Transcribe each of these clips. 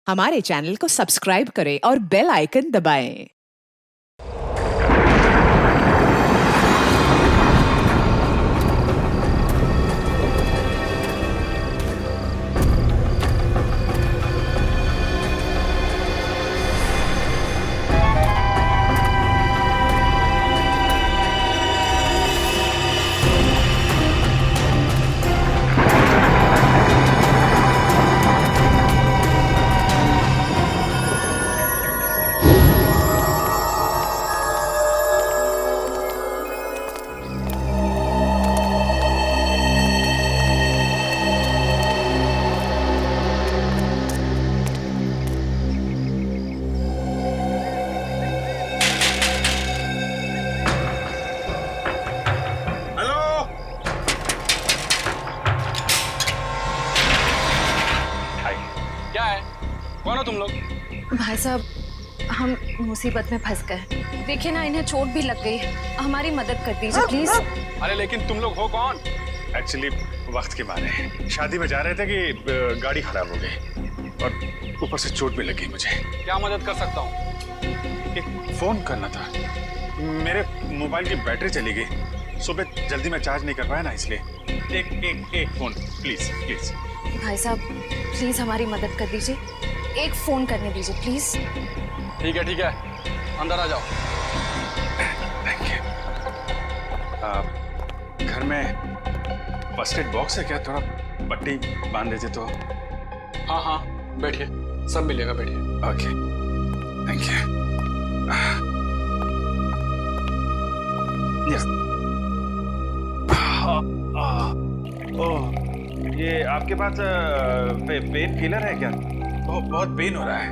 हमारे चैनल को सब्सक्राइब करें और बेल आइकन दबाएं। क्या है? कौन हो तुम लोग? भाई साहब, हम मुसीबत में फंस गए। देखिए ना, इन्हें चोट भी लग गई है। हमारी मदद कर दीजिए प्लीज। अरे लेकिन तुम लोग हो कौन? एक्चुअली वक्त के मारे शादी में जा रहे थे कि गाड़ी खराब हो गई और ऊपर से चोट भी लगी मुझे। क्या मदद कर सकता हूँ? एक फोन करना था, मेरे मोबाइल की बैटरी चली गई, सुबह जल्दी में चार्ज नहीं कर पाया ना, इसलिए एक फोन प्लीज प्लीज। भाई साहब प्लीज हमारी मदद कर दीजिए, एक फोन करने दीजिए प्लीज। ठीक है, अंदर आ जाओ। Thank you. घर में फर्स्ट एड बॉक्स है क्या? थोड़ा पट्टी बांध देते तो। हाँ, बैठिए, सब मिलेगा, बैठिए। Okay, thank you. ओह, ये आपके पास पेन किलर है क्या? बहुत पेन हो रहा है।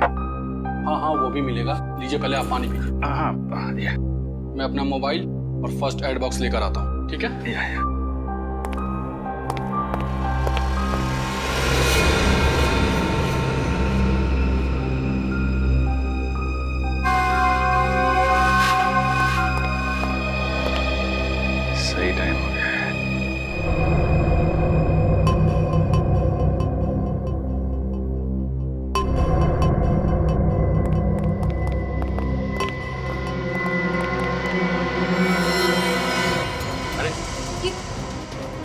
हाँ, वो भी मिलेगा। लीजिए, पहले आप पानी पीजिए। हाँ, या। मैं अपना मोबाइल और फर्स्ट एड बॉक्स लेकर आता हूँ, ठीक है? या। सही टाइम हो गया है।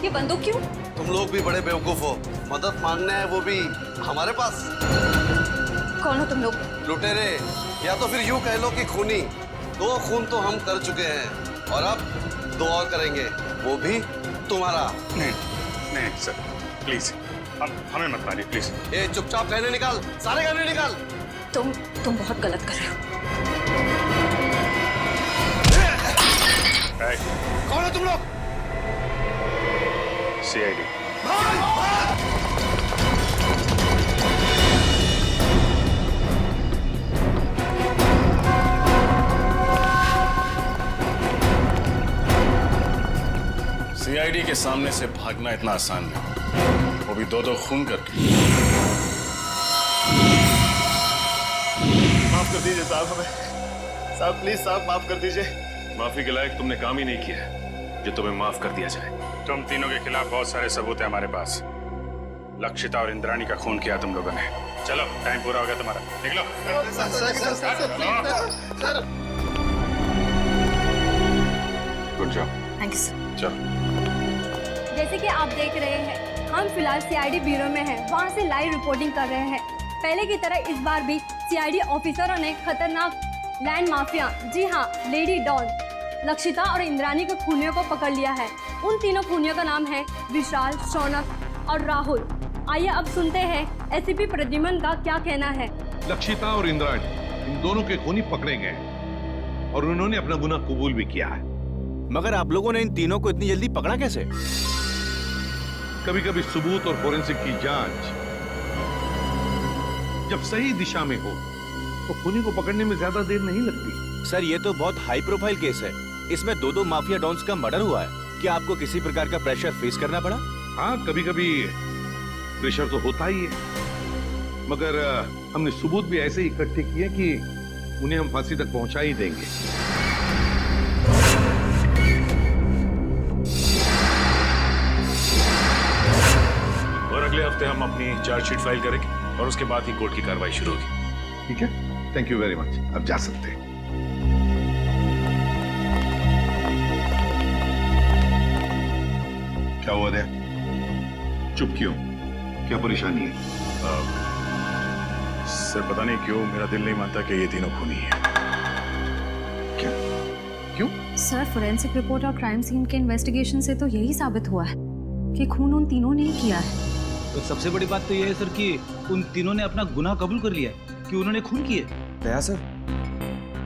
ये बंदूक क्यों? तुम लोग भी बड़े बेवकूफ हो, मदद मांगना है वो भी हमारे पास। कौन हो तुम लोग? लुटेरे, या तो फिर यूं कह लो कि खूनी। 2 खून तो हम कर चुके हैं और अब 2 और करेंगे, वो भी तुम्हारा। नहीं सर, प्लीज हमें मत मारिए प्लीज। ए, चुपचाप गहने निकाल, सारे गहने निकाल। तुम बहुत गलत कर रहे हो। कौन हो तुम लोग? सीआईडी। सीआईडी के सामने से भागना इतना आसान नहीं, वो भी 2-2 खून करके। माफ कर दीजिए साहब, हमें साहब प्लीज साहब माफ कर दीजिए। माफी के लायक तुमने काम ही नहीं किया जो तुम्हें माफ कर दिया जाए। तुम तीनों के खिलाफ बहुत सारे सबूत है हमारे पास। लक्षिता और इंद्राणी का खून किया तुम लोगों ने। चलो, टाइम पूरा हो गया तुम्हारा, निकलो। Good job. Thank you sir. चलो। जैसे कि आप देख रहे हैं, हम फिलहाल सीआईडी ब्यूरो में हैं। वहां से लाइव रिपोर्टिंग कर रहे हैं। पहले की तरह इस बार भी सीआईडी ऑफिसरों ने खतरनाक लैंड माफिया, जी हाँ, लेडी डॉन लक्षिता और इंद्राणी के खूनियों को पकड़ लिया है। उन तीनों खूनियों का नाम है विशाल, शौनक और राहुल। आइए अब सुनते हैं एसीपी प्रद्युमन का क्या कहना है। लक्षिता और इंद्राणी, इन दोनों के खूनी पकड़े गए और उन्होंने अपना गुनाह कबूल भी किया है। मगर आप लोगों ने इन तीनों को इतनी जल्दी पकड़ा कैसे? कभी कभी सबूत और फोरेंसिक की जांच जब सही दिशा में हो तो खूनी को पकड़ने में ज्यादा देर नहीं लगती। सर, ये तो बहुत हाई प्रोफाइल केस है। इसमें 2 माफिया डॉन्स का मर्डर हुआ है। क्या आपको किसी प्रकार का प्रेशर फेस करना पड़ा? हाँ, कभी कभी प्रेशर तो होता ही है, मगर हमने सबूत भी ऐसे इकट्ठे किए कि उन्हें हम फांसी तक पहुंचा ही देंगे। और अगले हफ्ते हम अपनी चार्जशीट फाइल करेंगे और उसके बाद ही कोर्ट की कार्रवाई शुरू होगी। ठीक है, थैंक यू वेरी मच, अब जा सकते हैं। क्या हुआ दया? चुप क्यों? क्या परेशानी है? सर पता नहीं क्यों मेरा दिल नहीं मानता कि ये तीनों खूनी हैं। क्या? क्यों? सर, फोरेंसिक रिपोर्ट और क्राइम सीन के इन्वेस्टिगेशन से तो यही साबित हुआ है कि खून उन तीनों ने ही किया है। तो सबसे बड़ी बात तो ये है सर कि उन तीनों ने अपना गुनाह कबूल कर लिया है कि उन्होंने खून किए। दया सर,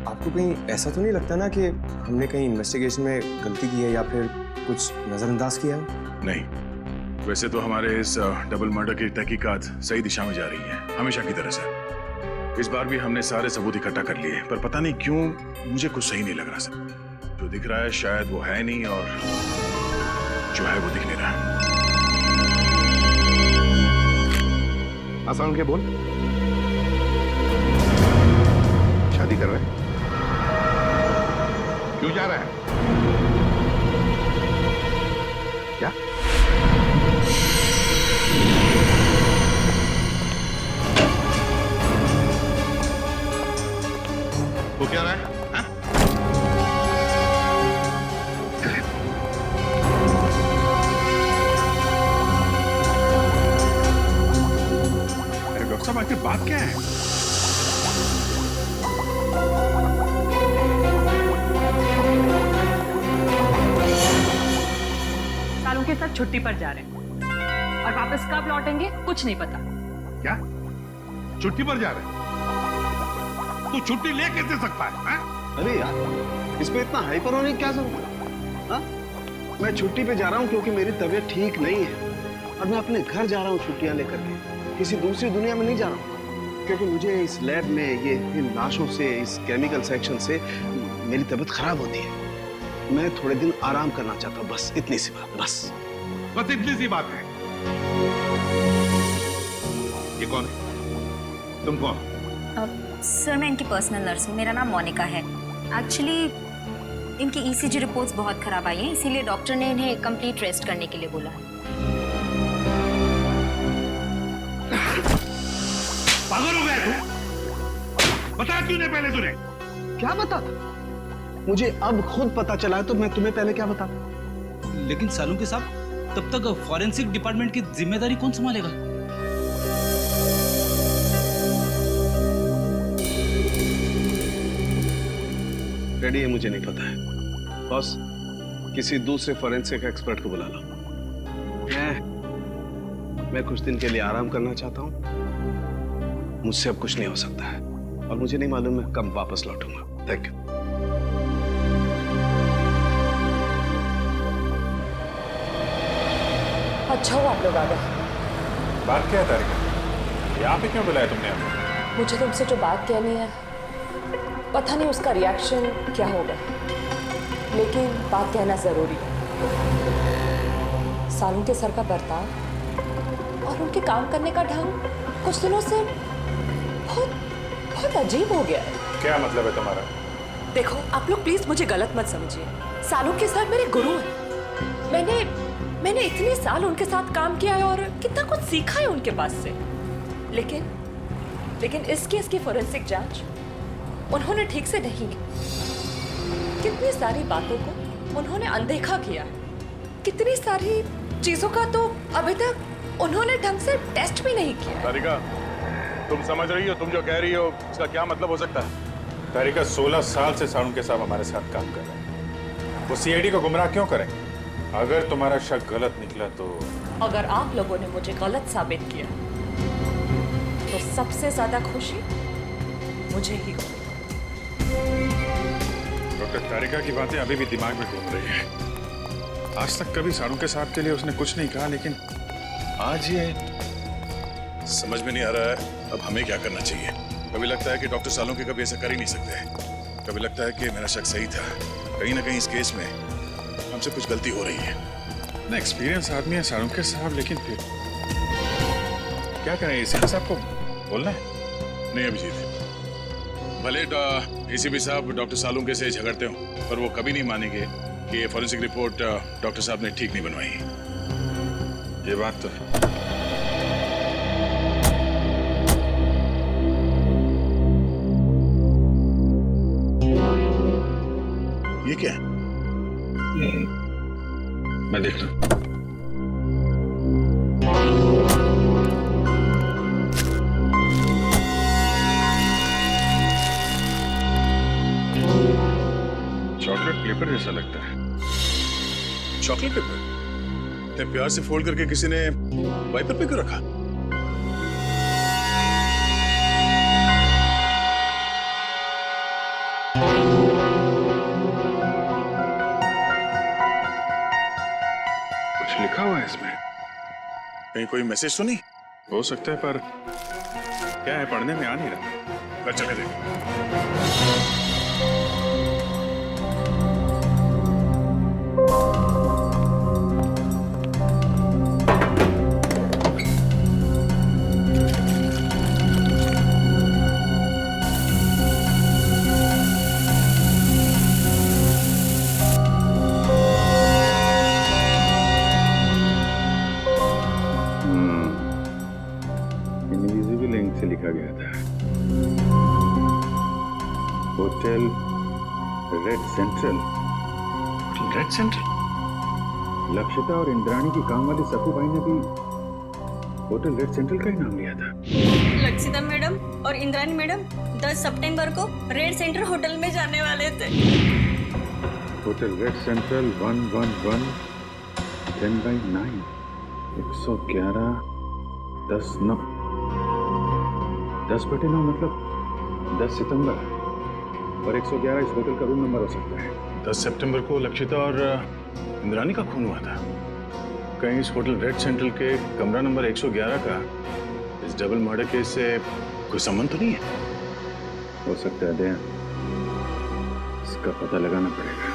आपको कहीं ऐसा तो नहीं लगता ना कि हमने कहीं इन्वेस्टिगेशन में गलती की है या फिर कुछ नजरअंदाज किया है? नहीं, वैसे तो हमारे इस डबल मर्डर की तहकीकात सही दिशा में जा रही है, हमेशा की तरह से। इस बार भी हमने सारे सबूत इकट्ठा कर लिए, पर पता नहीं क्यों मुझे कुछ सही नहीं लग रहा सर। जो दिख रहा है शायद वो है नहीं, और जो है वो दिख नहीं रहा है। आसान के बोल। शादी कर रहे हैं? क्यों जा रहा है? क्या? वो क्या रहा है? हाँ? अरे डॉक्टर साहब, आखिर बात क्या है? सालों के साथ छुट्टी पर जा रहे हैं और वापस कब लौटेंगे कुछ नहीं पता। क्या? छुट्टी पर जा रहे हैं? तू छुट्टी ले कैसे सकता है? हाँ? अरे यार, इसमें इतना हाइपर होने की क्या जरूरत है? हाँ? मैं छुट्टी पे जा रहा हूँ क्योंकि मेरी तबीयत ठीक नहीं है और मैं अपने घर जा रहा हूँ छुट्टियां लेकर के। किसी दूसरी दुनिया में नहीं जा रहा हूँ, क्योंकि मुझे इस लैब में ये इन लाशों से, इस केमिकल सेक्शन से मेरी तबीयत खराब होती है। मैं थोड़े दिन आराम करना चाहता हूँ, बस इतनी सी बात। बस इतनी सी बात है। ये कौन है? तुम कौन? सर, मैं इनकी पर्सनल नर्स हूँ। मेरा नाम मोनिका है। एक्चुअली इनकी ईसीजी रिपोर्ट्स बहुत खराब आई हैं, इसीलिए डॉक्टर ने इन्हें कंप्लीट रेस्ट करने के लिए बोला है। पागल हो गया तू? बता क्यों नहीं पहले तूने? क्या बता? मुझे अब खुद पता चला है तो मैं तुम्हें पहले क्या बताता? लेकिन सालों के साथ तब तक फॉरेंसिक डिपार्टमेंट की जिम्मेदारी कौन संभालेगा? रेडी है, मुझे नहीं पता है। बॉस, किसी दूसरे फॉरेंसिक एक्सपर्ट को बुला लो। मैं कुछ दिन के लिए आराम करना चाहता हूँ। मुझसे अब कुछ नहीं हो सकता है और मुझे नहीं मालूम मैं कब वापस लौटूंगा। Thank you. अच्छा हुआ आप लोग आ गए। बात क्या है तारिका? यहाँ पे क्यों बुलाया तुमने हमें? मुझे तुमसे जो बात कहनी है, पता नहीं उसका रिएक्शन क्या होगा, लेकिन बात कहना जरूरी है। सालों के सर का बर्ताव और उनके काम करने का ढंग कुछ दिनों से बहुत अजीब हो गया है। क्या मतलब है तुम्हारा? देखो, आप लोग प्लीज मुझे गलत मत समझिए। सालों के सर मेरे गुरु हैं। मैंने इतने साल उनके साथ काम किया है और कितना कुछ सीखा है उनके पास से। लेकिन इस केस की फोरेंसिक जांच उन्होंने ठीक से नहीं की। कितनी सारी बातों को उन्होंने अनदेखा किया, कितनी सारी चीजों का तो अभी तक उन्होंने ढंग से टेस्ट भी नहीं किया। तारिका, तुम समझ रही हो? तुम जो कह रही हो इसका क्या मतलब हो सकता है? तारिका, 16 साल से सालुन के साथ हमारे साथ काम कर रहे हैं। वो सीआईडी को गुमराह क्यों करें? अगर तुम्हारा शक गलत निकला तो? अगर आप लोगों ने मुझे गलत साबित किया तो सबसे ज्यादा खुशी मुझे ही होगी। डॉक्टर, तारिका की बातें अभी भी दिमाग में घूम रही है। आज तक कभी सालुन के साथ के लिए उसने कुछ नहीं कहा, लेकिन आज ये समझ में नहीं आ रहा है अब हमें क्या करना चाहिए। कभी लगता है कि डॉक्टर सालों के कभी ऐसा कर ही नहीं सकते, कभी लगता है कि मेरा शक सही था। कहीं ना कहीं इस केस में हमसे कुछ गलती हो रही है। ना एक्सपीरियंस आदमी है सालुन के साहब, लेकिन फिर क्या करें? एसीपी साहब को बोलना है? नहीं अभिजीत, भले एसीपी साहब डॉक्टर सालुंके से झगड़ते हो, पर वो कभी नहीं मानेंगे कि ये फॉरेंसिक रिपोर्ट डॉक्टर साहब ने ठीक नहीं बनवाई। ये बात तो है। ये क्या है? मैं देख रहा हूं। चॉकलेट पेपर जैसा लगता है। चॉकलेट पेपर इतने प्यार से फोल्ड करके किसी ने वाइपर पे क्यों रखा? कुछ लिखा हुआ है इसमें। कहीं कोई मैसेज तो नहीं हो सकता है, पर क्या है पढ़ने में आ नहीं रहा। चल के देख। इनविजिबल इंक से लिखा गया था, hotel red central. Red central? Lakshita और इंद्राणी की काम वाली सफू भाई ने भी होटल रेड सेंट्रल का ही नाम लिया था। लक्षिता मैडम और इंद्रानी मैडम 10 सितंबर को रेड सेंटर होटल में जाने वाले थे। होटल रेड सेंट्रल 111 10/9 111 10/9 मतलब 10 सितंबर, और 111 इस होटल का रूम नंबर हो सकता है। 10 सितंबर को लक्षिता और इंद्रानी का खून हुआ था। कहीं इस होटल रेड सेंट्रल के कमरा नंबर 111 का इस डबल मर्डर केस से कोई संबंध तो नहीं है? हो सकता है दया, इसका पता लगाना पड़ेगा।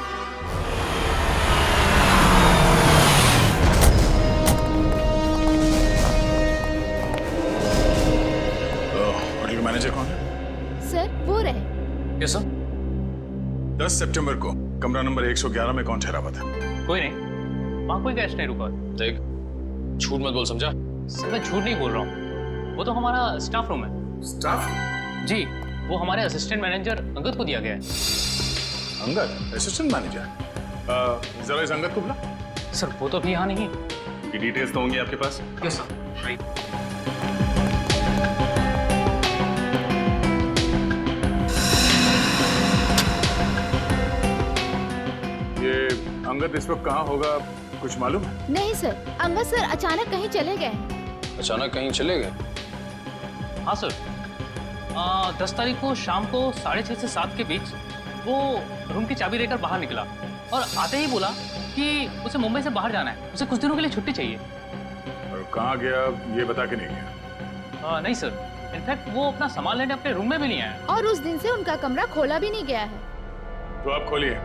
होटल का मैनेजर कौन है? सर वो रहे। Yes sir. 10 सितंबर को कमरा नंबर 111 में कौन ठहरा हुआ था? कोई नहीं, वहाँ कोई गेस्ट नहीं रुका। देख, झूठ मत बोल, समझा? सर मैं झूठ नहीं बोल रहा हूँ, वो तो हमारा स्टाफ रूम है। स्टाफ? जी, वो हमारे असिस्टेंट मैनेजर अंगद को दिया गया है। Angad assistant manager? जरा इस अंगद को बुला। सर वो तो अभी यहाँ नहीं है। ये डिटेल्स तो होंगी आपके पास? Yes sir. राइट। ये अंगद इस वक्त कहाँ होगा, कुछ मालूम है? नहीं सर, अंगद सर अचानक कहीं चले गए। अचानक कहीं चले गए? हाँ सर, 10 तारीख को शाम को 6:30 से 7 के बीच वो रूम की चाबी लेकर बाहर निकला और आते ही बोला कि उसे मुंबई से बाहर जाना है, उसे कुछ दिनों के लिए छुट्टी चाहिए। और कहाँ गया ये बता के नहीं गया? नहीं सर, इनफैक्ट वो अपना सामान लेने अपने रूम में भी नहीं आया। और उस दिन से उनका कमरा खोला भी नहीं गया है। तो आप खोलिए,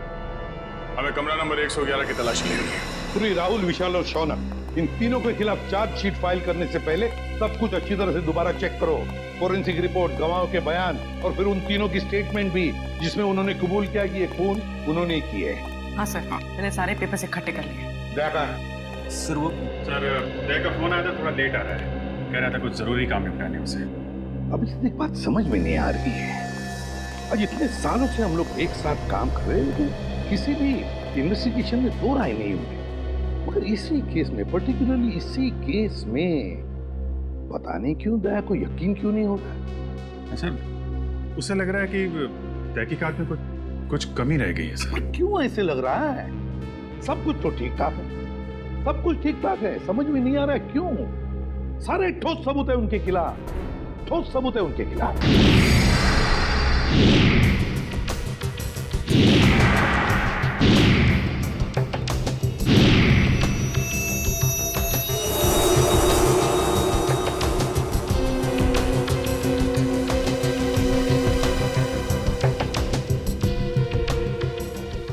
हमें कमरा नंबर 111 की तलाशी लेनी है। पूरी राहुल, विशाल और शौनक, इन तीनों के खिलाफ चार्जशीट फाइल करने से पहले सब कुछ अच्छी तरह से दोबारा चेक करो। फोरेंसिक रिपोर्ट, गवाहों के बयान और फिर उन तीनों की स्टेटमेंट भी, जिसमें उन्होंने कबूल किया कि ये खून उन्होंने किए। हाँ सर, मैंने सारे पेपर्स इकट्ठे कर लिए। देखा सर वो सर, जय का फोन आया था, थोड़ा लेट आ रहा है। कह रहा था कुछ जरूरी काम निपटाने उसे। अब इसमें एक बात समझ में नहीं आ रही है, आज इतने सालों से हम लोग एक साथ काम कर रहे हैं, किसी भी इन्वेस्टिगेशन में दो राय नहीं हुई, मगर इसी केस में, पर्टिकुलरली इसी केस में पता नहीं क्यों दया को यकीन क्यों नहीं होता। सर, उसे लग रहा है कि तहकीकात में कुछ कमी रह गई है सर। क्यों ऐसे लग रहा है? सब कुछ तो ठीक ठाक है, सब कुछ ठीक ठाक है, समझ में नहीं आ रहा है क्यों? सारे ठोस सबूत है उनके खिलाफ, ठोस सबूत है उनके खिलाफ।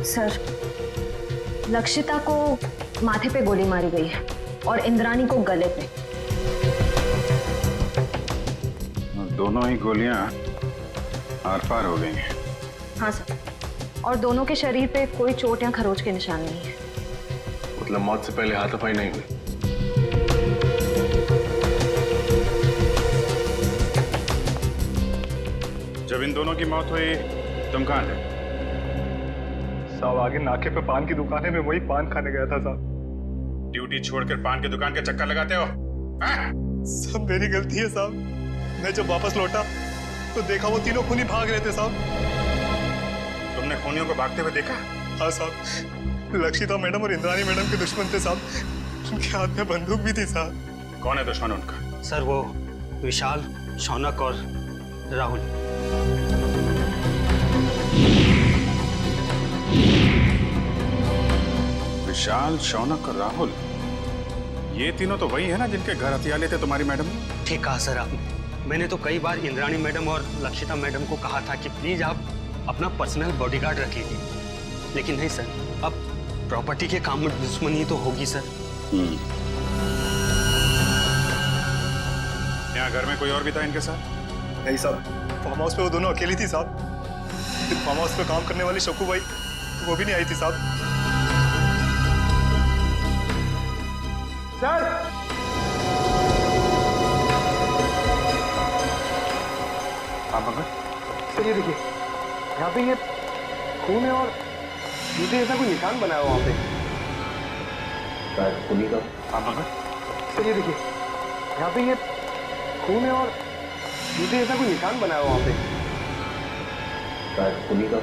सर, लक्षिता को माथे पे गोली मारी गई है और इंद्रानी को गले पे। दोनों ही गोलियां आर पार हो गई हैं। हाँ सर, और दोनों के शरीर पे कोई चोट या खरोच के निशान नहीं है। मतलब मौत से पहले हाथापाई नहीं हुई? जब इन दोनों की मौत हुई तुम कहाँ थे? साहब आगे नाके पे पान की दुकान है, मैं वही पान खाने गया था साहब। ड्यूटी छोड़कर पान की दुकान के चक्कर लगाते हो हाँ? सब मेरी गलती है साहब। मैं जब वापस लौटा तो देखा वो तीनों खूनी भाग रहे थे साहब। तुमने खूनियों को भागते हुए देखा? हाँ साहब, लक्षिता मैडम और इंद्राणी मैडम के दुश्मन थे साहब। उनके हाथ में बंदूक भी थी साहब। कौन है दुश्मन उनका? सर वो विशाल, शौनक और राहुल। विशाल, शौनक और राहुल, ये तीनों तो वही है ना जिनके घर हथियार लेते तुम्हारी मैडम? ठीक कहा सर आपने। मैंने तो कई बार इंद्राणी मैडम और लक्षिता मैडम को कहा था कि प्लीज आप अपना पर्सनल बॉडीगार्ड रख लीजिए, लेकिन नहीं सर, अब प्रॉपर्टी के काम में दुश्मनी तो होगी सर। यहाँ घर में कोई और भी था इनके साथ? नहीं साहब, फार्म हाउस पे वो दोनों अकेली थी साहब। फिर फार्म हाउस पे काम करने वाली शक्कू भाई वो भी नहीं आई थी साहब। सर सर ये देखिए, यहाँ पे ये खून है और जूते जैसा कोई निशान बना है वहाँ पे। खूनी का सर ये देखिए, यहाँ पे ये खून है और जूते जैसा कोई निशान बना है वहाँ पे। खूनी का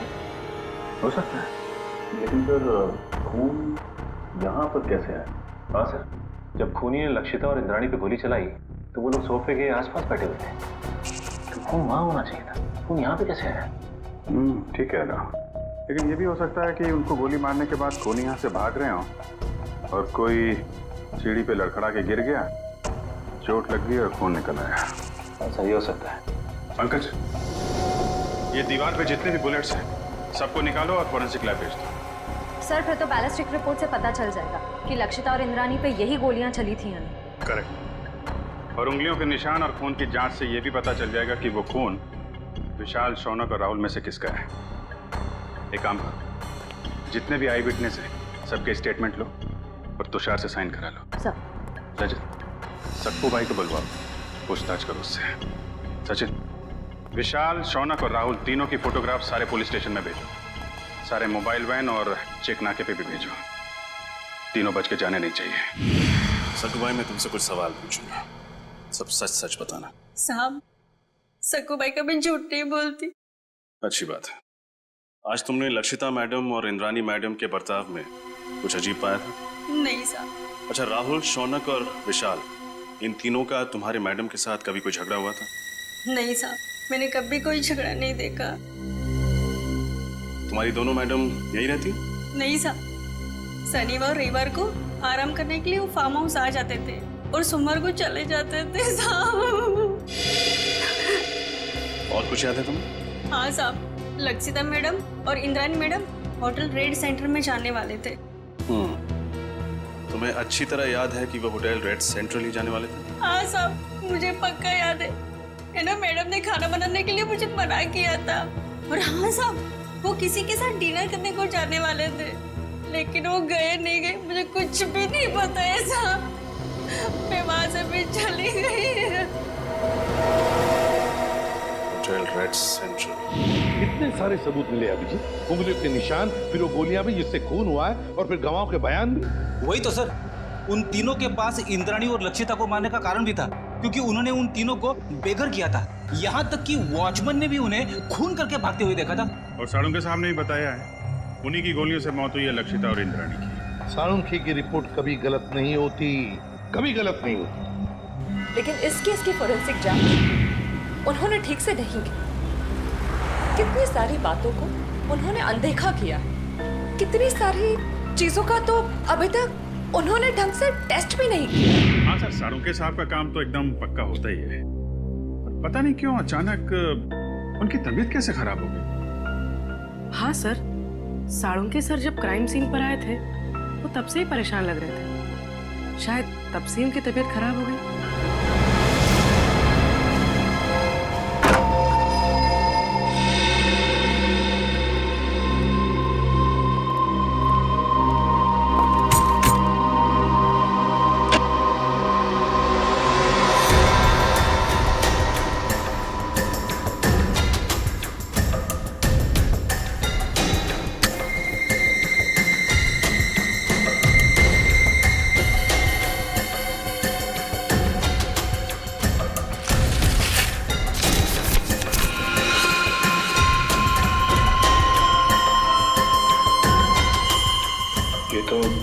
हो सकता है, लेकिन सर खून यहाँ पर कैसे है? हाँ सर, जब खूनी ने लक्षिता और इंद्राणी पे गोली चलाई तो वो लोग सोफे के आसपास बैठे हुए थे, तो खून वहाँ होना चाहिए था। खून यहाँ पे कैसे है? ठीक है ना, लेकिन ये भी हो सकता है कि उनको गोली मारने के बाद खूनी यहाँ से भाग रहे हो और कोई सीढ़ी पे लड़खड़ा के गिर गया, चोट लग गई और खून निकल आया। ऐसा ही हो सकता है। पंकज, ये दीवार पे जितने भी बुलेट्स हैं सबको निकालो और फोरेंसिक लैब भेज दो। सर फिर तो बैलिस्टिक रिपोर्ट से पता चल जाएगा कि लक्षिता और इंद्राणी पे यही गोलियां चली थी। करेक्ट, और उंगलियों के निशान और खून की जांच से ये भी पता चल जाएगा कि वो खून विशाल, शौनक और राहुल में से किसका है। एक काम करो, जितने भी आई विटनेस है सबके स्टेटमेंट लो और तुषार से साइन करा लो। सर सचिन, सक्कू भाई को बुलवाओ, पूछताछ करो उससे। सचिन, विशाल, शौनक और राहुल तीनों की फोटोग्राफ सारे पुलिस स्टेशन में भेजो, सारे मोबाइल वैन और चेक नाके पे भी भेजो। तीनों बच के जाने नहीं चाहिए। सक्कू भाई, मैं तुमसे कुछ सवाल पूछूंगा, सब सच सच बताना। साहब, सक्कू भाई कभी झूठ नहीं बोलती। अच्छी बात है। आज तुमने लक्षिता मैडम और इंद्राणी मैडम के बर्ताव में कुछ अजीब पाया था? नहीं साहब। अच्छा, राहुल, शौनक और विशाल, इन तीनों का तुम्हारे मैडम के साथ कभी कोई झगड़ा हुआ था? नहीं साहब, मैंने कभी कोई झगड़ा नहीं देखा। तुम्हारी दोनों मैडम यही रहती? नहीं साहब, शनिवार रविवार को आराम करने के लिए वो फार्म हाउस आ जाते थे और सोमवार को चले जाते थे साहब। और कुछ याद है तुम्हें? हाँ साहब, लक्षिता मैडम और Indrani madam hotel red centre में जाने वाले थे। तुम्हें अच्छी तरह याद है कि वो होटल रेड सेंट्रल ही जाने वाले थे? हाँ साहब, मुझे पक्का याद है ना, मैडम ने खाना बनाने के लिए मुझे मना किया था। और हाँ साहब, वो किसी के साथ डिनर करने को जाने वाले थे, लेकिन वो गए नहीं गए मुझे कुछ भी नहीं पता है साहब। मैं वहां से भी चली गई। Hotel red central. इतने सारे सबूत मिले अभिजीत, उंगलियों के निशान, फिर वो गोलियां भी जिससे खून हुआ है, और फिर गवाहों के बयान भी। वही तो सर, उन तीनों के पास इंद्राणी और लक्षिता को मारने का कारण भी था, क्योंकि उन्होंने उन तीनों को बेघर किया था। यहाँ तक कि वॉचमैन ने भी उन्हें खून करके भागते हुए देखा था। और साळुंखे साहब ने भी बताया है, उन्हीं की गोलियों से मौत हुई है लक्षिता और इंद्राणी की। साळुंखे की रिपोर्ट कभी गलत नहीं होती, कभी गलत नहीं होती। लेकिन इस केस की फोरेंसिक जांच उन्होंने ठीक से नहीं की। कितनी सारी बातों को उन्होंने अनदेखा किया, कितनी सारी चीजों का तो अभी तक उन्होंने ढंग से टेस्ट भी नहीं किया। हाँ सर, साळुंखे साहब का काम तो एकदम पक्का होता ही है, पर पता नहीं क्यों अचानक उनकी तबीयत कैसे खराब हो गई। हाँ सर, साळुंखे सर जब क्राइम सीन पर आए थे वो तब से ही परेशान लग रहे थे, शायद तब से उनकी तबीयत खराब हो गई।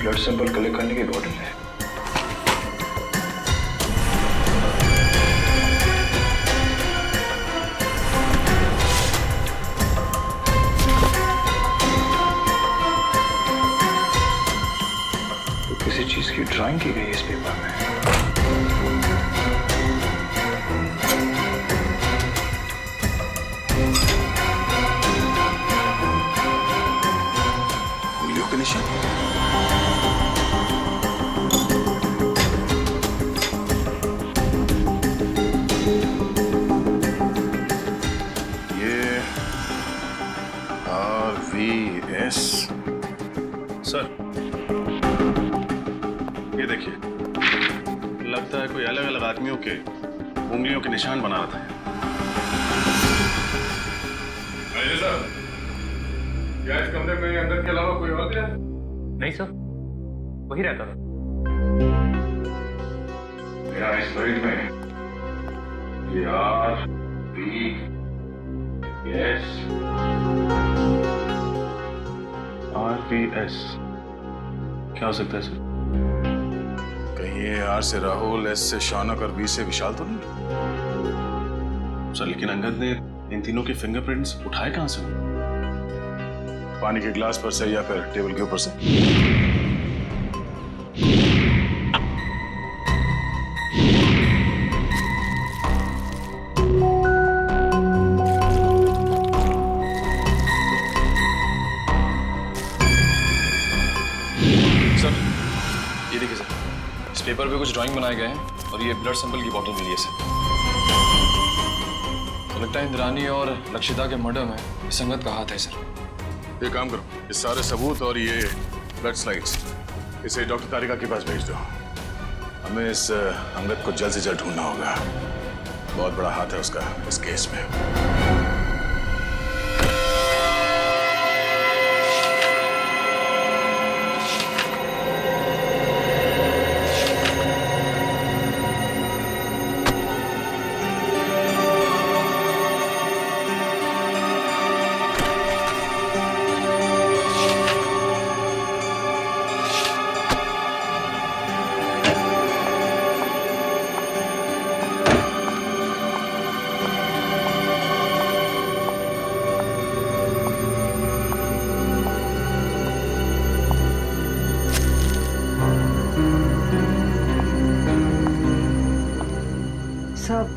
ब्लड सैंपल कलेक्ट करने की बॉटल है। तो किसी चीज की ड्राइंग की गई है इस पेपर में। उंगलियों के निशान। RVS। सर, ये देखिए, लगता है कोई अलग अलग आदमियों के उंगलियों के निशान बना रहा था। साहब, क्या इस कमरे में अंदर के अलावा कोई और गया? नहीं सर, वही रहता था। मेरा इस फ्रिज में ये RVS क्या हो सकता है सर? कहीं ये R से राहुल, S से शौनक और V से विशाल तो नहीं? सर लेकिन अंगद ने इन तीनों के फिंगरप्रिंट्स उठाए कहां से? पानी के ग्लास पर से या फिर टेबल के ऊपर से? सर, ये देखिए सर, इस पेपर पे कुछ ड्राइंग बनाए गए हैं और ये ब्लड सैंपल की बोतल मिली है सर। तो लगता है इंद्रानी और लक्षिता के मर्डर में ये संगत का हाथ है सर। ये काम करो, ये सारे सबूत और ये ब्लड स्लाइड्स इसे डॉक्टर तारिका के पास भेज दो। हमें इस अंगद को जल्द से जल्द ढूंढना होगा। बहुत बड़ा हाथ है उसका इस केस में। सब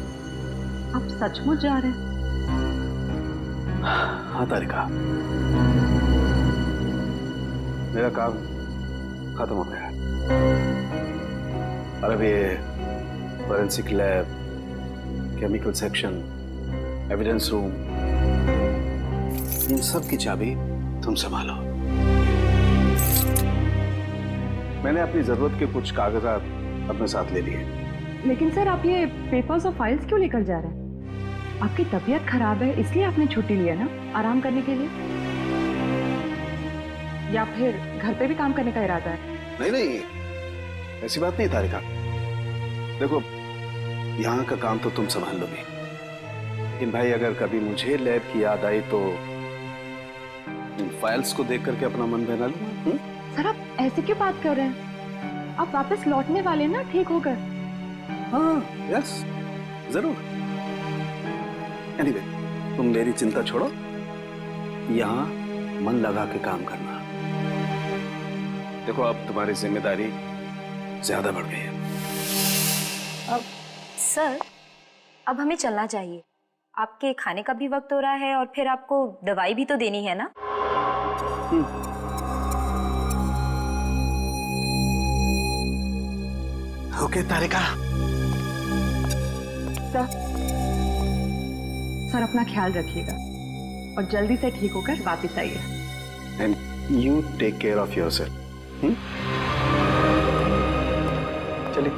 आप सचमुच जा रहे हैं? हाँ तारिका, मेरा काम खत्म हो गया है। और अब ये forensic lab, chemical section, evidence room, इन सब की चाबी तुम संभालो। मैंने अपनी जरूरत के कुछ कागजात अपने साथ ले लिए। लेकिन सर आप ये पेपर्स और फाइल्स क्यों लेकर जा रहे हैं? आपकी तबीयत खराब है इसलिए आपने छुट्टी लिया ना, आराम करने के लिए? या फिर घर पे भी काम करने का इरादा है? नहीं नहीं, ऐसी बात नहीं तारिका। देखो, यहाँ का काम तो तुम संभाल लोगे, लेकिन भाई अगर कभी मुझे लैब की याद आई तो इन फाइल्स को देख करके अपना मन बहला लो। सर आप ऐसे क्यों बात कर रहे हैं? आप वापस लौटने वाले ना ठीक होकर। हाँ यस जरूर। एनीवे, तुम मेरी चिंता छोड़ो, यहाँ मन लगा के काम करना। देखो अब तुम्हारी जिम्मेदारी ज्यादा बढ़ गई है। अब सर, अब हमें चलना चाहिए। आपके खाने का भी वक्त हो रहा है और फिर आपको दवाई भी तो देनी है ना। ओके तारिका। सर अपना ख्याल रखिएगा और जल्दी से ठीक होकर वापस आइए। And you take care of yourself. चलिए।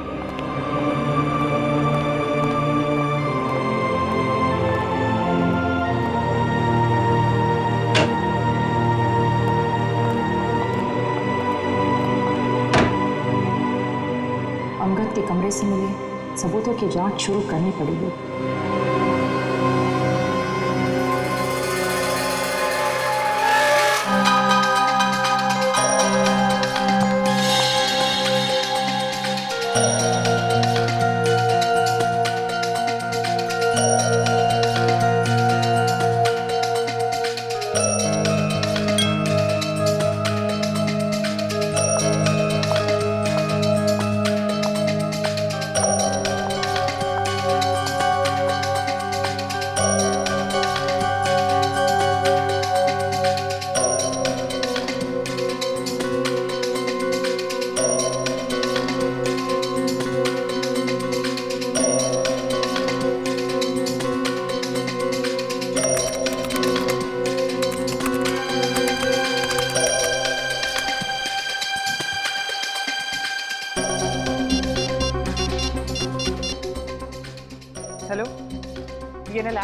अंगद के कमरे से मिले सबूतों की जांच शुरू करनी पड़ेगी।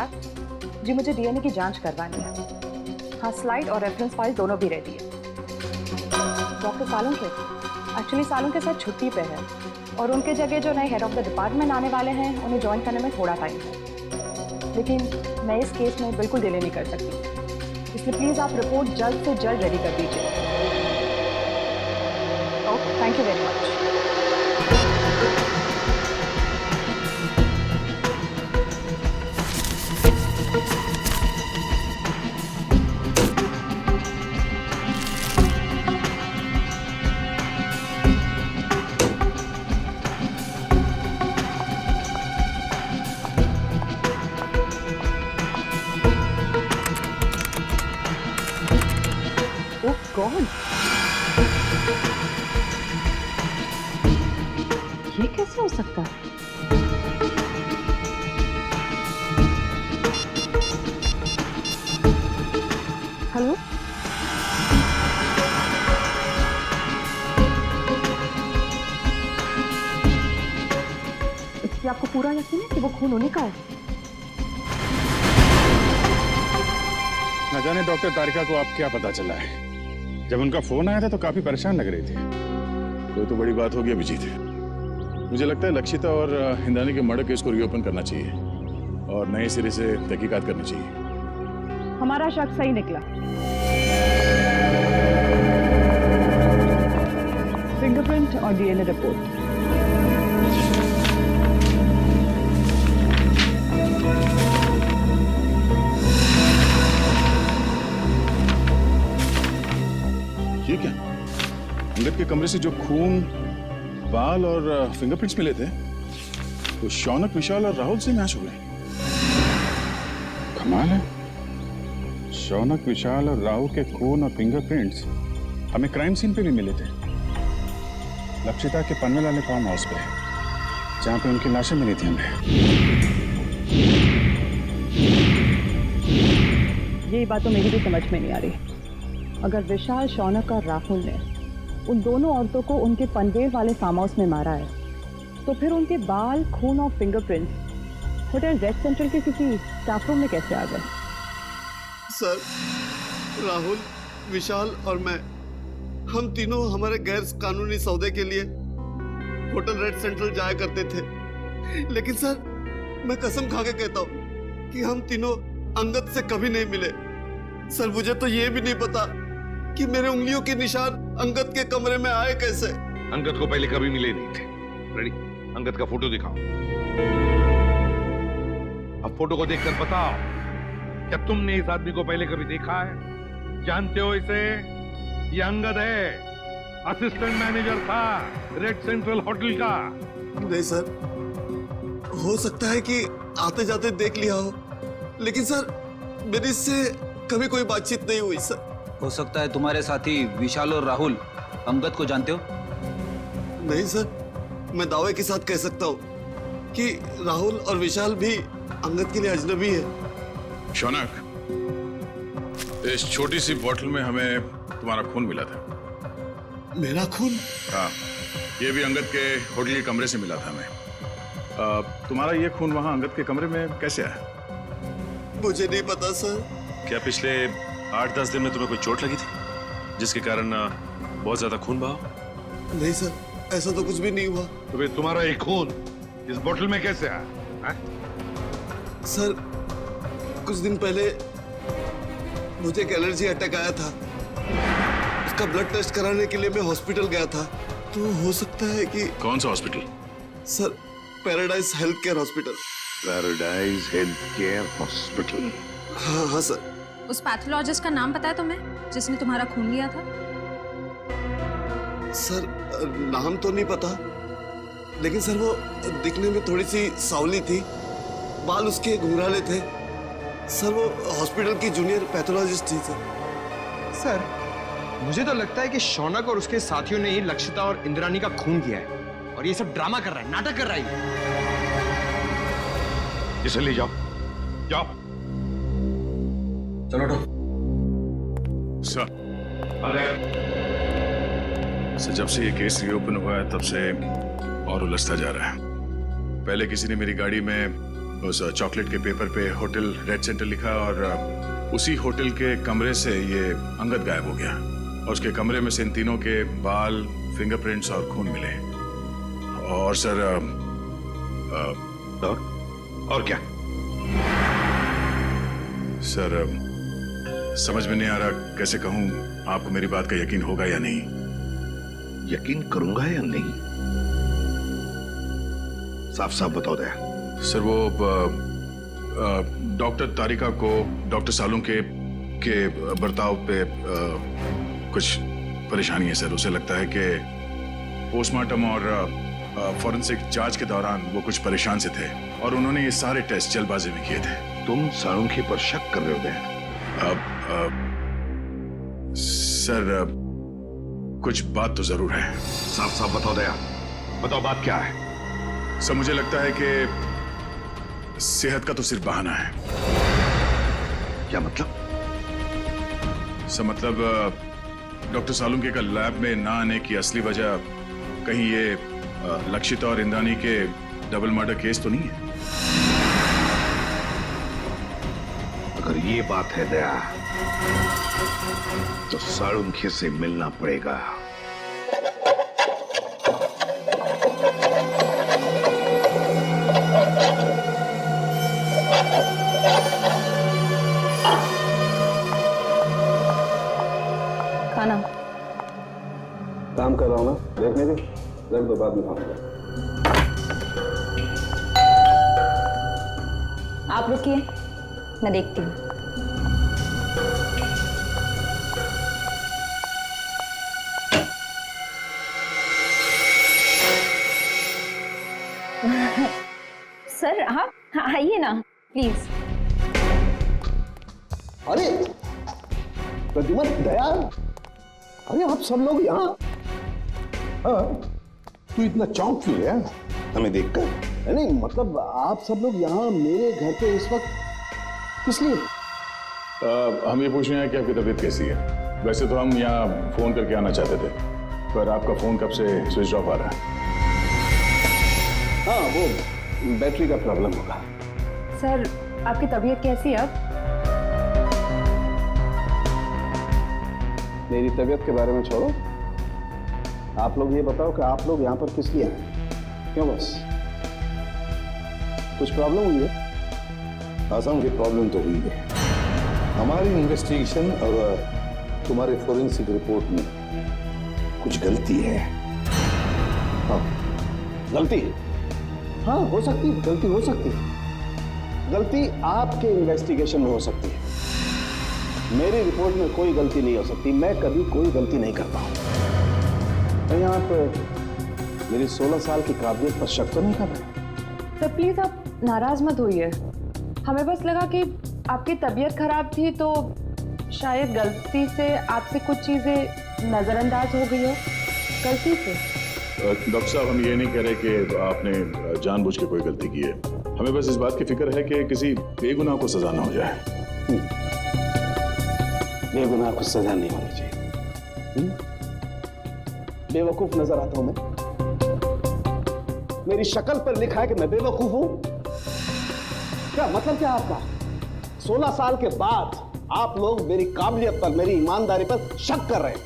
फैक्ट जी मुझे डीएनए की जांच करवानी है। हाँ, स्लाइड और रेफरेंस फाइल दोनों भी रेडी है। डॉक्टर सालुंके एक्चुअली सालुंके साथ छुट्टी पे है और उनके जगह जो नए हेड ऑफ द डिपार्टमेंट आने वाले हैं उन्हें ज्वाइन करने में थोड़ा टाइम है, लेकिन मैं इस केस में बिल्कुल डिले नहीं कर सकती, इसलिए प्लीज़ आप रिपोर्ट जल्द से जल्द रेडी कर दीजिए। Okay, thank you very much. कौन? ये कैसे हो सकता है? हेलो, इसलिए आपको पूरा यकीन है कि वो खून उन्हीं का है? न जाने डॉक्टर तारिका को आप क्या पता चला है। जब उनका फोन आया था तो काफी परेशान लग रही थी। कोई तो बड़ी बात होगी अभिजीत। मुझे लगता है लक्षिता और इंद्राणी के मर्डर केस को रीओपन करना चाहिए और नए सिरे से तहकीकात करनी चाहिए। हमारा शक सही निकला। फिंगरप्रिंट और डीएनए रिपोर्ट। ये क्या? अंगद के कमरे से जो खून, बाल और फिंगरप्रिंट्स मिले थे तो शौनक, विशाल और राहुल से मैच हो गए। कमाल है, शौनक, विशाल और राहुल के खून और फिंगरप्रिंट्स हमें क्राइम सीन पे भी मिले थे, लक्षिता के पनवेल वाले फार्म हाउस पे, जहां पे उनकी लाशें मिली थी हमें। ये बात तो मेरी भी समझ में नहीं आ रही। अगर विशाल, शौनक और राहुल ने उन दोनों औरतों को उनके पनवेल वाले फार्म हाउस में मारा है, तो फिर उनके बाल, खून और फिंगरप्रिंट्स होटल रेड सेंट्रल के किसी स्टाफ रूम में कैसे आ गए? सर, राहुल, विशाल और मैं, हम तीनों हमारे गैर कानूनी सौदे के लिए होटल रेड सेंट्रल जाया करते थे। लेकिन सर, मैं कसम खा के कहता हूँ कि हम तीनों अंगद से कभी नहीं मिले। सर, मुझे तो ये भी नहीं पता कि मेरे उंगलियों के निशान अंगद के कमरे में आए कैसे। अंगद को पहले कभी मिले नहीं थे। रेडी, अंगद का फोटो दिखाओ। अब फोटो को देखकर बताओ, क्या तुमने इस आदमी को पहले कभी देखा है? जानते हो इसे? ये अंगद है, असिस्टेंट मैनेजर था रेड सेंट्रल होटल का। नहीं सर, हो सकता है कि आते जाते देख लिया हो, लेकिन सर मेरी इससे कभी कोई बातचीत नहीं हुई सर। हो सकता है तुम्हारे साथी विशाल और राहुल अंगद को जानते हो? नहीं सर, मैं दावे के साथ कह सकता हूँ कि राहुल और विशाल भी अंगद के लिए अजनबी है। शौनक, इस छोटी सी बोतल में हमें तुम्हारा खून मिला था। मेरा खून? हाँ, ये भी अंगद के होटल के कमरे से मिला था हमें। तुम्हारा ये खून वहाँ अंगद के कमरे में कैसे आया? मुझे नहीं पता सर। क्या पिछले 8-10 दिन में तुम्हें कोई चोट लगी थी जिसके कारण बहुत ज्यादा खून बहा? नहीं सर, ऐसा तो कुछ भी नहीं हुआ। तो फिर तुम्हारा एक खून इस बोतल में कैसे आया? सर, कुछ दिन पहले मुझे एक एलर्जी अटैक आया था। उसका ब्लड टेस्ट कराने के लिए मैं हॉस्पिटल गया था। तो हो सकता है कि... कौन सा hospital? Sir, paradise health care hospital. Paradise health care hospital? हाँ हाँ सर। उस पैथोलॉजिस्ट का नाम पता है तुम्हें जिसने तुम्हारा खून लिया था? सर, नाम तो नहीं पता, लेकिन सर वो दिखने में थोड़ी सी सावली थी, बाल उसके घुंघराले थे। सर, वो हॉस्पिटल की जूनियर पैथोलॉजिस्ट थी सर। सर, मुझे तो लगता है कि शौनक और उसके साथियों ने ही लक्षिता और इंद्राणी का खून किया है और ये सब ड्रामा कर रहा है, नाटक कर रहा है। इसे ले जाओ, जाओ। चलो सर, जब से ये केस रीओपन हुआ है तब से और उलझता जा रहा है। पहले किसी ने मेरी गाड़ी में उस चॉकलेट के पेपर पे होटल रेड सेंटर लिखा और उसी होटल के कमरे से ये अंगद गायब हो गया और उसके कमरे में से इन तीनों के बाल, फिंगरप्रिंट्स और खून मिले। और सर और क्या? सर समझ में नहीं आ रहा कैसे कहूं, आपको मेरी बात का यकीन होगा या नहीं। यकीन करूंगा या नहीं? साफ साफ बताओ दया। सर वो डॉक्टर तारिका को डॉक्टर सालुंग के बर्ताव पे कुछ परेशानी है सर। उसे लगता है कि पोस्टमार्टम और फॉरेंसिक जांच के दौरान वो कुछ परेशान से थे और उन्होंने ये सारे टेस्ट जल्दबाजी में किए थे। तुम सालुंखी पर शक कर रहे हो दया? सर कुछ बात तो जरूर है। साफ साफ बताओ दया, बताओ बात क्या है? सर मुझे लगता है कि सेहत का तो सिर्फ बहाना है। क्या मतलब? सर मतलब डॉक्टर सालुंके का लैब में ना आने की असली वजह कहीं ये लक्षिता और इंद्रानी के डबल मर्डर केस तो नहीं है? अगर ये बात है दया तो सालुंखे से मिलना पड़ेगा। खाना काम कर रहा हूँ ना, देखने दे, रख दो, बाद में खाऊंगा। आप रुकिए, मैं देखती हूँ। सर आप आइए ना प्लीज। अरे प्रतिमा, दया, अरे आप सब लोग यहाँ? हाँ, तू इतना चौंक क्यों है हमें देखकर? नहीं मतलब आप सब लोग यहाँ मेरे घर पे इस वक्त किस लिए? हम ये पूछ रहे हैं कि आपकी तबीयत कैसी है। वैसे तो हम यहाँ फोन करके आना चाहते थे, पर आपका फोन कब से स्विच ऑफ आ रहा है। हाँ, वो बैटरी का प्रॉब्लम होगा। सर आपकी तबीयत कैसी है अब? मेरी तबीयत के बारे में छोड़ो, आप लोग ये बताओ कि आप लोग यहाँ पर किस लिए हैं? क्यों बस कुछ प्रॉब्लम हुई है? आसाम की प्रॉब्लम तो हुई है। हमारी इन्वेस्टिगेशन और तुम्हारे फोरेंसिक रिपोर्ट में कुछ गलती है। हाँ, गलती? हाँ, हो सकती है, गलती हो सकती है। गलती आपके इन्वेस्टिगेशन में हो सकती है, मेरी रिपोर्ट में कोई गलती नहीं हो सकती। मैं कभी कोई गलती नहीं करता हूं। कहीं आप मेरी 16 साल की काबिलियत पर शक तो नहीं कर रहे? सर प्लीज आप नाराज मत होइए, हमें बस लगा कि आपकी तबीयत खराब थी तो शायद गलती से आपसे कुछ चीजें नजरअंदाज हो गई हो, गलती से। डॉक्टर साहब हम ये नहीं कह रहे कि आपने जानबूझ के कोई गलती की है, हमें बस इस बात की फिक्र है कि किसी बेगुनाह को सजा ना हो जाए। बेगुनाह को सजा नहीं होनी चाहिए। बेवकूफ नजर आता हूं मैं? मेरी शक्ल पर लिखा है कि मैं बेवकूफ हूं? क्या मतलब क्या आपका? 16 साल के बाद आप लोग मेरी काबिलियत पर, मेरी ईमानदारी पर शक कर रहे हैं।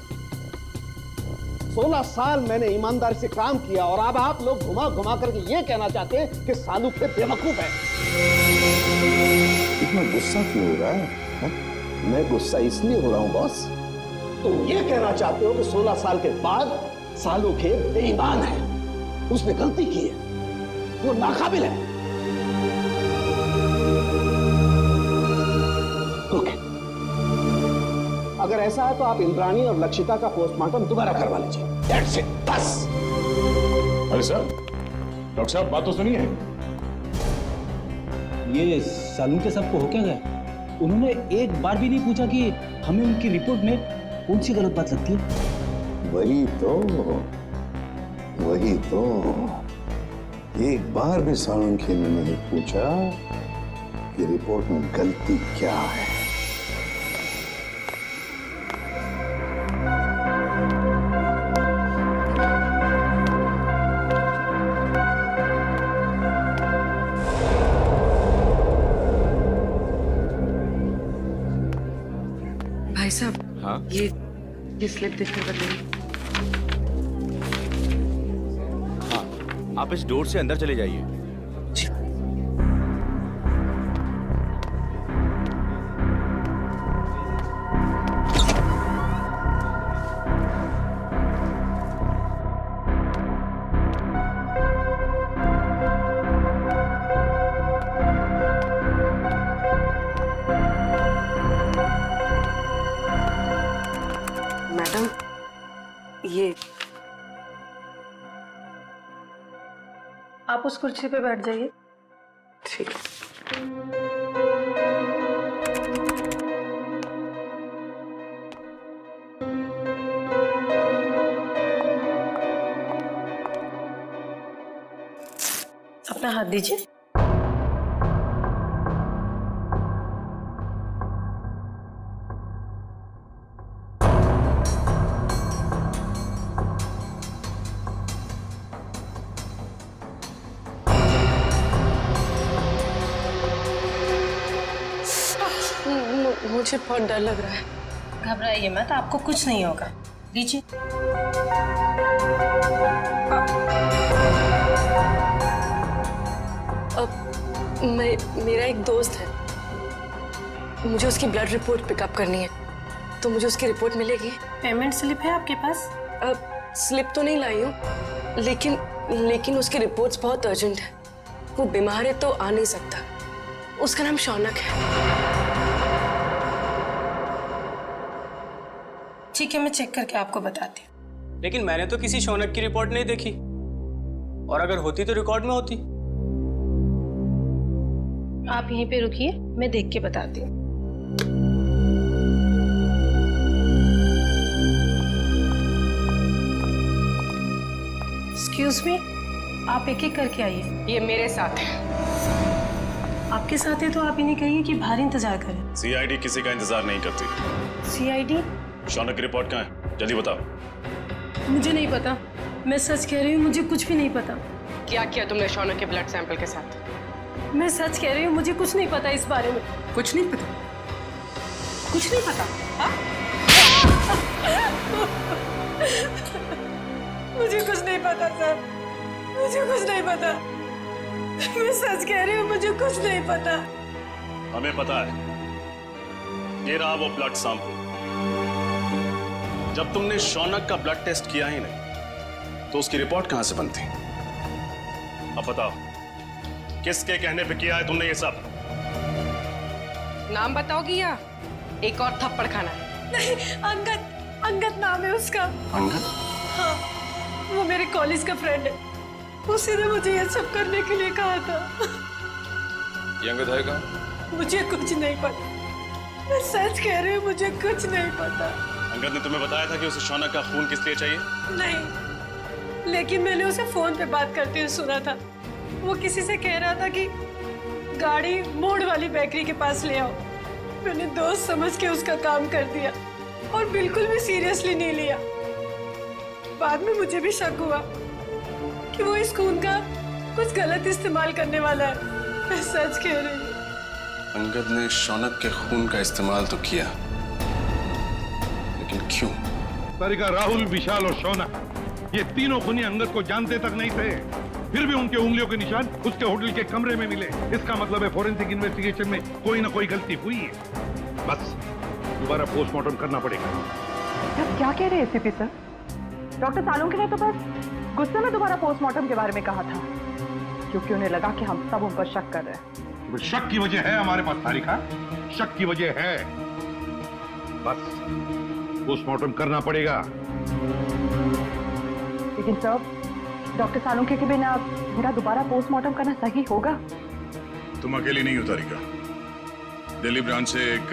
16 साल मैंने ईमानदारी से काम किया और अब आप लोग घुमा घुमा करके ये कहना चाहते हैं कि सालुखे बेवकूफ है। इतना गुस्सा क्यों हो रहा है? हा? मैं गुस्सा इसलिए हो रहा हूं बॉस, तुम ये कहना चाहते हो कि 16 साल के बाद सालुखे बेईमान है, उसने गलती की है, वो नाकाबिल है। ओके, अगर ऐसा है तो आप इंद्राणी और लक्षिता का पोस्टमार्टम दोबारा करवा लीजिए। That's it, बस। अरे सर, डॉक्टर साहब बात तो सुनिए। ये सालुंके साहब को हो क्या गया? उन्होंने एक बार भी नहीं पूछा कि हमें उनकी रिपोर्ट में कौन सी गलत बात लगती है। वही तो एक बार भी सालुंखे ने नहीं पूछा कि रिपोर्ट में गलती क्या है। भाई साहब, हाँ ये स्लिप देखकर बताइए। हाँ, आप इस डोर से अंदर चले जाइए। मैडम, ये आप उस कुर्सी पे बैठ जाइए। ठीक है। अपना हाथ दीजिए। मुझे बहुत डर लग रहा है। घबराइए मत, आपको कुछ नहीं होगा। लीजिए। मेरा एक दोस्त है, मुझे उसकी ब्लड रिपोर्ट पिकअप करनी है, तो मुझे उसकी रिपोर्ट मिलेगी? पेमेंट स्लिप है आपके पास? स्लिप तो नहीं लाई हूँ, लेकिन उसकी रिपोर्ट्स बहुत अर्जेंट है। वो बीमार है तो आ नहीं सकता। उसका नाम शौनक है। ठीक है, मैं चेक करके आपको बताती हूँ। लेकिन मैंने तो किसी शौनक की रिपोर्ट नहीं देखी, और अगर होती तो रिकॉर्ड में होती। आप यहीं पे रुकिए, मैं देख के बताती हूँ। एक्सक्यूज मी, आप एक एक करके आइए। ये मेरे साथ है। आपके साथ है तो आप इन्हें कहिए कि बाहर इंतजार करें। सीआईडी किसी का इंतजार नहीं करती। सीआईडी? शौनक की रिपोर्ट कहाँ है? जल्दी बताओ। मुझे नहीं पता, मैं सच कह रही हूँ, मुझे कुछ भी नहीं पता। क्या किया तुमने शौनक के ब्लड सैंपल के साथ? मैं सच कह रही हूँ, मुझे कुछ नहीं पता इस बारे में। कुछ नहीं पता? कुछ नहीं पता? मुझे कुछ नहीं पता सर, मुझे कुछ नहीं पता। मैं सच कह रही हूँ, मुझे कुछ नहीं पता। हमें पता है, ये रहा वो ब्लड सैंपल। जब तुमने शौनक का ब्लड टेस्ट किया ही नहीं, तो उसकी रिपोर्ट कहां से बनती? अब बताओ, किसके कहने पे किया है तुमने ये सब? नाम बताओगी या एक और थप्पड़ खाना? नहीं, अंगद नाम है उसका। अंगद? हाँ, वो मेरे कॉलेज का फ्रेंड है। उसी ने मुझे ये सब करने के लिए कहा था। ये अंगद है कहाँ? मुझे कुछ नहीं पता, मैं सच कह रही हूँ, मुझे कुछ नहीं पता। अंगद ने तुम्हें बताया था कि उसे शौनक का खून किस लिए चाहिए? नहीं, लेकिन मैंने उसे फोन पे बात करते हुए सुना था। वो किसी से कह रहा था कि गाड़ी मोड़ वाली बेकरी के पास ले आओ। मैंने दोस्त समझ के उसका काम कर दिया और बिल्कुल भी सीरियसली नहीं लिया। बाद में मुझे भी शक हुआ कि वो इस खून का कुछ गलत इस्तेमाल करने वाला है। मैं सच कह रही हूँ। अंगद ने शौनक के खून का इस्तेमाल तो किया, लेकिन क्यों? तारिका, राहुल, विशाल और शौनक, ये तीनों खूनी अंगद को जानते तक नहीं थे, फिर भी उनके उंगलियों के निशान उसके होटल के कमरे में मिले। इसका मतलब है फोरेंसिक इन्वेस्टिगेशन में कोई ना कोई गलती हुई है। बस दोबारा पोस्टमार्टम करना पड़ेगा। आप क्या कह रहे हैं एसीपी सर? डॉक्टर सालुंके ने तो बस गुस्से में दोबारा पोस्टमार्टम के बारे में कहा था, क्योंकि उन्हें लगा कि हम सब उन पर शक कर रहे हैं। शक की वजह है हमारे पास तारिका, शक की वजह है। बस पोस्टमार्टम करना पड़ेगा। लेकिन सर, डॉक्टर सालुंके के बिना मेरा दोबारा पोस्टमार्टम करना सही होगा? तुम अकेली नहीं हो तारिका, दिल्ली ब्रांच से एक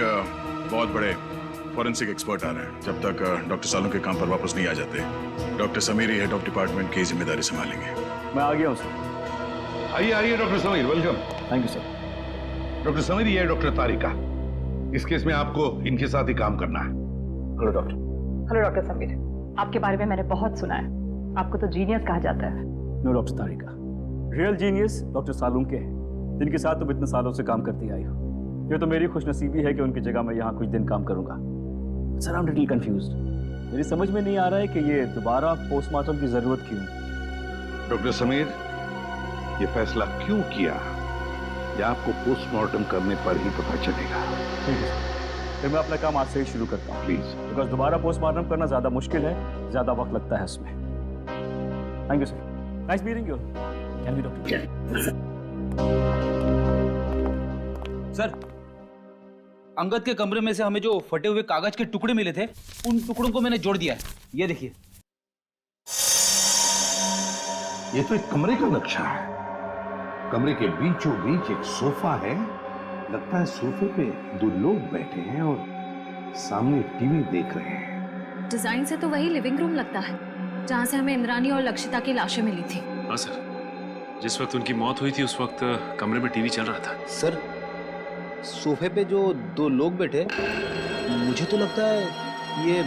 बहुत बड़े फॉरेंसिक एक्सपर्ट आ रहे हैं। जब तक डॉक्टर सालुंके काम पर वापस नहीं आ जाते, doctor Sameer head of department की जिम्मेदारी संभालेंगे। मैं आ गया हूँ सर। आइए आइए doctor Sameer, welcome. Thank you sir. Doctor Sameer, ये है डॉक्टर तारिका। इस केस में आपको इनके साथ ही काम करना है। Hello doctor. Hello doctor Sameer, आपके बारे में मैंने बहुत सुना है। आपको तो जीनियस कहा जाता है। नो डॉक्टर तारिका, रियल जीनियस डॉक्टर सालुंके हैं, जिनके साथ तुम इतने सालों से काम करती आई हो। ये तो मेरी खुशनसीबी है कि उनकी जगह मैं यहाँ कुछ दिन काम करूंगा। Sir I am little confused. मेरी समझ में नहीं आ रहा है कि ये दोबारा पोस्टमार्टम की जरूरत क्यों। डॉक्टर समीर, ये फैसला क्यों किया ये आपको पोस्टमार्टम करने पर ही पता चलेगा। ठीक है सर, फिर मैं अपना काम आज से ही शुरू करता हूँ प्लीज। बिकॉज दोबारा पोस्टमार्टम करना ज्यादा मुश्किल है, ज्यादा वक्त लगता है उसमें। Thank you sir, nice meeting you. Can be doctor. Sir, Angad के कमरे में से हमें जो फटे हुए कागज के टुकड़े मिले थे, उन टुकड़ों को मैंने जोड़ दिया है। ये देखिए। ये तो एक कमरे का नक्शा है। कमरे के बीचों बीच एक सोफा है। लगता है सोफे पे 2 लोग बैठे हैं और सामने टीवी देख रहे हैं। डिजाइन से तो वही लिविंग रूम लगता है जहाँ से हमें इंद्राणी और लक्षिता की लाशें मिली थी। हाँ सर, जिस वक्त उनकी मौत हुई थी उस वक्त कमरे में टीवी चल रहा था। सर, सोफे पे जो 2 लोग बैठे, मुझे तो लगता है ये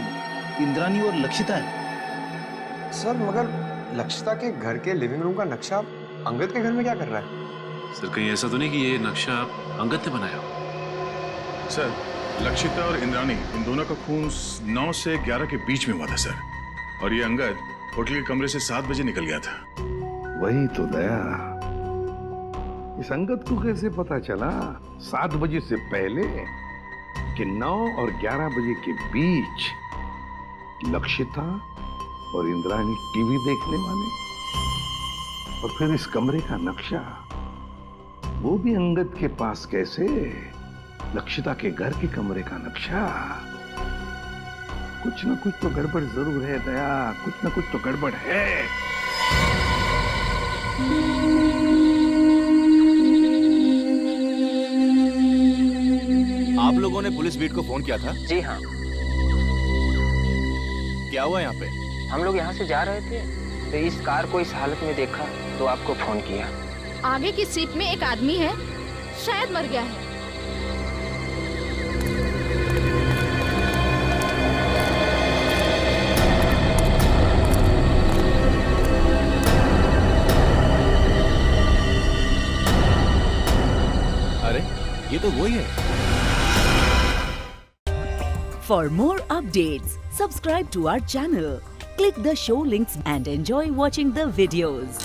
इंद्राणी और लक्षिता है। सर मगर लक्षिता के घर के लिविंग रूम का नक्शा अंगद के घर में क्या कर रहा है? सर कहीं ऐसा तो नहीं कि ये नक्शा अंगद ने बनाया हो? सर, लक्षिता और इंद्राणी इन दोनों का खून 9 से 11 के बीच में हुआ था सर, और ये अंगद होटल के कमरे से 7 बजे निकल गया था। वही तो दया, इस अंगद को कैसे पता चला 7 बजे से पहले कि 9 और 11 बजे के बीच लक्षिता और इंद्राणी टीवी देखने वाले? और फिर इस कमरे का नक्शा वो भी अंगद के पास कैसे? लक्षिता के घर के कमरे का नक्शा। कुछ ना कुछ तो गड़बड़ जरूर है दया, कुछ ना कुछ तो गड़बड़ है। आप लोगों ने पुलिस बीट को फोन किया था? जी हाँ। क्या हुआ यहाँ पे? हम लोग यहाँ से जा रहे थे तो इस कार को इस हालत में देखा तो आपको फोन किया। आगे की सीट में एक आदमी है, शायद मर गया है। अरे ये तो वही है। For more updates, subscribe to our channel, click the show links and enjoy watching the videos.